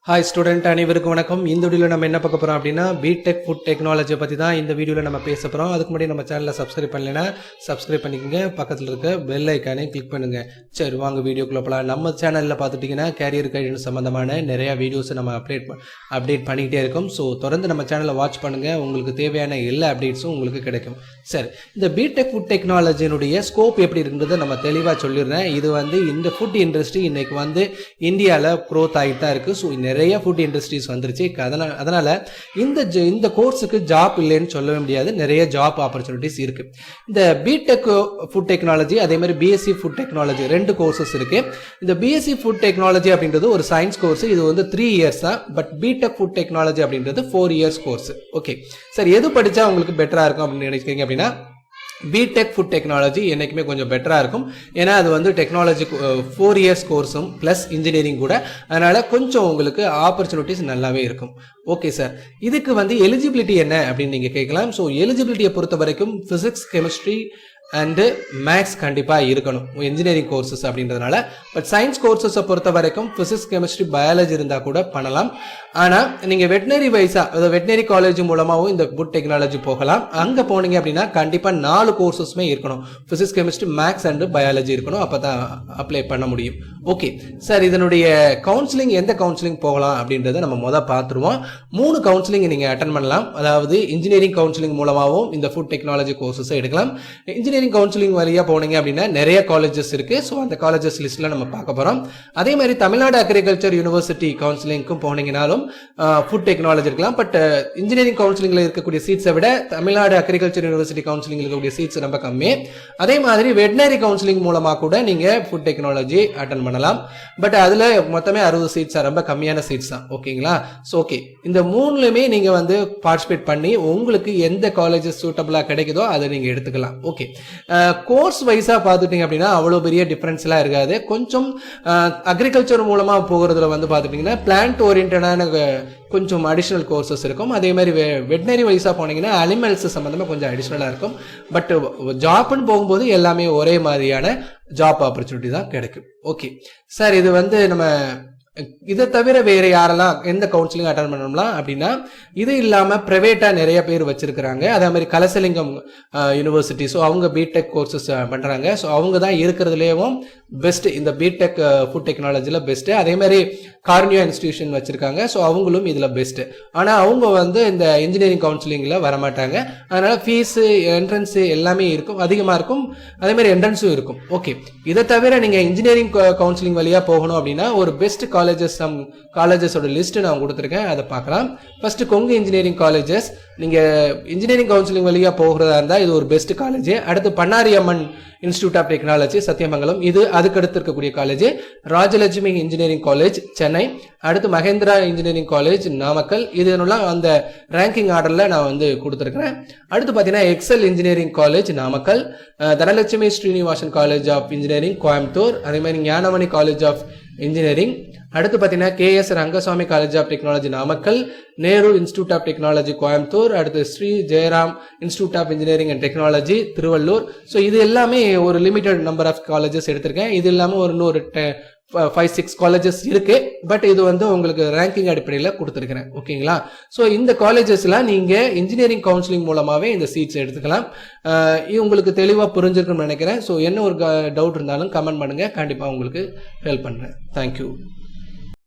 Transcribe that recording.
Hi student அனைவருக்கும் வணக்கம். இந்த வீடியோவில் நம்ம என்ன பார்க்க போகிறோம் அப்படின்னா B.Tech ஃபுட் டெக்னாலஜியை பற்றி தான் இந்த வீடியோவில் நம்ம பேச போகிறோம். அதுக்கு முன்னாடி நம்ம சேனலை சப்ஸ்கிரைப் பண்ணலைன்னா சப்ஸ்கிரைப் பண்ணிக்கோங்க, பக்கத்தில் இருக்க பெல் ஐக்கானே கிளிக் பண்ணுங்கள். சரி வாங்க வீடியோக்குள்ளே போகலாம். நம்ம சேனலில் பார்த்துட்டிங்கன்னா கேரியர் கைடன்ஸ் சம்மந்தமான நிறையா வீடியோஸை நம்ம அப்டேட் பண்ணிக்கிட்டே இருக்கோம். ஸோ தொடர்ந்து நம்ம சேனலை வாட்ச் பண்ணுங்கள், உங்களுக்கு தேவையான எல்லா அப்டேட்ஸும் உங்களுக்கு கிடைக்கும். சரி, இந்த B.Tech ஃபுட் டெக்னாலஜியினுடைய ஸ்கோப் எப்படி இருக்குன்றதை நம்ம தெளிவாக சொல்லிடுறேன். இது இந்த ஃபுட் இண்டஸ்ட்ரி இன்றைக்கி இந்தியாவில் க்ரோத் ஆகிட்டு தான் இருக்குது. ஸோ நிறைய ஃபுட் இண்டஸ்ட்ரீஸ் வந்துருச்சு. அதனால இந்த கோர்ஸுக்கு ஜாப் இல்லைன்னு சொல்லவே முடியாது, நிறைய ஜாப் ஆப்பர்ச்சுனிட்டிஸ் இருக்கு. இந்த B.Tech ஃபுட் டெக்னாலஜி அதே மாதிரி BSc ஃபுட் டெக்னாலஜி ரெண்டு கோர்சஸ் இருக்கு. இந்த BSc ஃபுட் டெக்னாலஜி அப்படின்றது ஒரு சயின்ஸ் கோர்ஸ், இது 3 இயர்ஸ் தான். பட் B.Tech ஃபுட் டெக்னாலஜி அப்படின்றது 4 இயர்ஸ் கோர்ஸ். ஓகே சார், எது படிச்சா உங்களுக்கு பெட்டரா இருக்கும் அப்படின்னு நினைக்கிறீங்க அப்படின்னா B.Tech ஃபுட் டெக்னாலஜி என்னைக்குமே கொஞ்சம் பெட்டராக இருக்கும். ஏன்னா அது டெக்னாலஜி 4 இயர்ஸ் கோர்ஸும் ப்ளஸ் இன்ஜினியரிங் கூட, அதனால் கொஞ்சம் உங்களுக்கு ஆப்பர்ச்சுனிட்டிஸ் நல்லாவே இருக்கும். ஓகே சார், இதுக்கு எலிஜிபிலிட்டி என்ன அப்படின்னு நீங்கள் கேட்கலாம். ஸோ எலிஜிபிலிட்டியை பொறுத்த வரைக்கும் ஃபிசிக்ஸ், கெமிஸ்ட்ரி அண்டு மேக்ஸ் கண்டிப்பாக இருக்கணும் இன்ஜினியரிங் கோர்சஸ் அப்படின்றதுனால. பட் சயின்ஸ் கோர்சஸை பொறுத்த வரைக்கும் ஃபிசிக்ஸ், கெமிஸ்ட்ரி, பயாலஜி இருந்தால் கூட பண்ணலாம். ஆனால் நீங்கள் வெட்டினரி வைஸாக வெட்டினரி காலேஜ் மூலமாகவும் இந்த ஃபுட் டெக்னாலஜி போகலாம். அங்கே போனீங்க அப்படின்னா கண்டிப்பாக 4 கோர்சஸுமே இருக்கணும். Physics, chemistry, maths and biology இருக்கணும், அப்போ தான் அப்ளை பண்ண முடியும். ஓகே சார், இதனுடைய கவுன்சிலிங் எந்த கவுன்சிலிங் போகலாம் அப்படின்றத நம்ம பார்த்துருவோம். 3 கவுன்சிலிங் நீங்கள் அட்டன் பண்ணலாம். அதாவது இன்ஜினியரிங் கவுன்சிலிங் மூலமாகவும் இந்த ஃபுட் டெக்னாலஜி கோர்சஸை எடுக்கலாம். இன்ஜினியரிங் கவுன்சிலிங் வழியா போனீங்க அப்படின்னா நிறைய காலேஜஸ் இருக்கு. ஸோ அந்த காலேஜஸ் லிஸ்ட்ல நம்ம பார்க்க போறோம். அதே மாதிரி தமிழ்நாடு அக்ரிகல்ச்சர் யூனிவர்சிட்டி கவுன்சிலிங்க்கும் போனீங்கனாலும் ஃபுட் டெக்னாலஜி இருக்கலாம். பட் இன்ஜினியரிங் கவுன்சிலிங்ல இருக்கக்கூடிய சீட்ஸை விட தமிழ்நாடு அக்ரிகல்ச்சர் யூனிவர்சிட்டி கவுன்சிலிங் இருக்கக்கூடிய சீட்ஸ் ரொம்ப கம்மி. அதே மாதிரி வெட்டினரி கவுன்சிலிங் மூலமா கூட நீங்க ஃபுட் டெக்னாலஜி அட்டன் பண்ணலாம். பட் அதுல மொத்தமே 60 சீட்ஸ், ரொம்ப கம்மியான சீட்ஸ் தான். ஓகேங்களா? ஸோ ஓகே, இந்த 3லுமே நீங்க பார்ட்டிசிபேட் பண்ணி உங்களுக்கு எந்த காலேஜஸ் சூட்டபிளா கிடைக்குதோ அதை நீங்க எடுத்துக்கலாம். ஓகே, கோர்ஸ் வைஸா பார்த்துட்டீங்க அப்படின்னா அவ்வளோ பெரிய டிஃபரன்ஸ் எல்லாம் இருக்காது. கொஞ்சம் அக்ரிகல்ச்சர் மூலமா போகிறதுல பார்த்துட்டீங்கன்னா பிளான்ட் ஓரியன்டான கொஞ்சம் அடிஷனல் கோர்சஸ் இருக்கும். அதே மாதிரி வெட்டினரி வைஸா போனீங்கன்னா அனிமல்ஸ் சம்பந்தமா கொஞ்சம் அடிஷனலா இருக்கும். பட் ஜாப்னு போகும்போது எல்லாமே ஒரே மாதிரியான ஜாப் ஆப்பர்ச்சுனிட்டி தான் கிடைக்கும். ஓகே சார், இது நம்ம இதை தவிர வேற யாரெல்லாம் எந்த கவுன்சிலிங் அட்டன் பண்ணலாம் அப்படின்னா, இது இல்லாம பிரைவேட்டா நிறைய பேர் வச்சிருக்கிறாங்க. அதே மாதிரி கலசலிங்கம் யூனிவர்சிட்டி, ஸோ அவங்க B.Tech கோர்சஸ் பண்றாங்க. ஸோ அவங்க தான் இருக்கிறதுலேயும் பெஸ்ட், இந்த B.Tech ஃபுட் டெக்னாலஜில பெஸ்ட். அதே மாதிரி கார்னியா இன்ஸ்டிடியூஷன் வச்சிருக்காங்க. ஸோ அவங்களும் இதுல பெஸ்ட். ஆனா அவங்க இந்த இன்ஜினியரிங் கவுன்சிலிங்ல வரமாட்டாங்க. அதனால ஃபீஸ், என்ட்ரன்ஸ் எல்லாமே இருக்கும், அதிகமா இருக்கும். அதே மாதிரி என்ட்ரன்ஸும் இருக்கும். ஓகே, இதை தவிர நீங்க இன்ஜினியரிங் கவுன்சிலிங் வழியா போகணும் அப்படின்னா ஒரு பெஸ்ட் காலேஜஸோட லிஸ்ட் நான் கொடுத்துருக்கேன், அதை பார்க்கலாம். First Kongu engineering colleges. நீங்க இன்ஜினியரிங் கவுன்சிலிங் வழியா போகிறதா இருந்தால் இது ஒரு பெஸ்ட் காலேஜ். அடுத்து Bannari Amman institute of technology Sathyamangalam, இது அதுக்கடுத்து இருக்கக்கூடிய college. Rajalakshmi engineering college Chennai. அடுத்து மகேந்திரா இன்ஜினியரிங் காலேஜ் நாமக்கல். இதெல்லாம் அந்த ரேங்கிங் ஆர்டர்ல நான் கொடுத்துருக்கிறேன். அடுத்து பார்த்தீங்கன்னா Excel engineering college Namakkal, Dhanalakshmi Srinivasan college of engineering Coimbatore, அதே மாதிரி ஞானமணி காலேஜ் ஆஃப் இன்ஜினியரிங். அடுத்து பார்த்தீங்கன்னா KS Rangasamy college of technology Namakkal, Nehru institute of technology Coimbatore, அடுத்து Sri Jayaram institute of engineering and technology Tiruvallur. So இது எல்லாமே ஒரு லிமிடெட் நம்பர் ஆஃப் காலேஜஸ் எடுத்திருக்கேன். இது இல்லாமல் ஒரு 5-6 காலேஜஸ் இருக்கு. பட் இது உங்களுக்கு ரேங்கிங் அடிப்படையில் கொடுத்துருக்கிறேன். ஓகேங்களா? ஸோ இந்த காலேஜஸ்லாம் நீங்க இன்ஜினியரிங் கவுன்சிலிங் மூலமாவே இந்த சீட்ஸ் எடுத்துக்கலாம். உங்களுக்கு தெளிவாக புரிஞ்சிருக்குன்னு நினைக்கிறேன். ஸோ என்ன ஒரு டவுட் இருந்தாலும் கமெண்ட் பண்ணுங்க, கண்டிப்பாக உங்களுக்கு ஹெல்ப் பண்ணுறேன். தேங்க்யூ.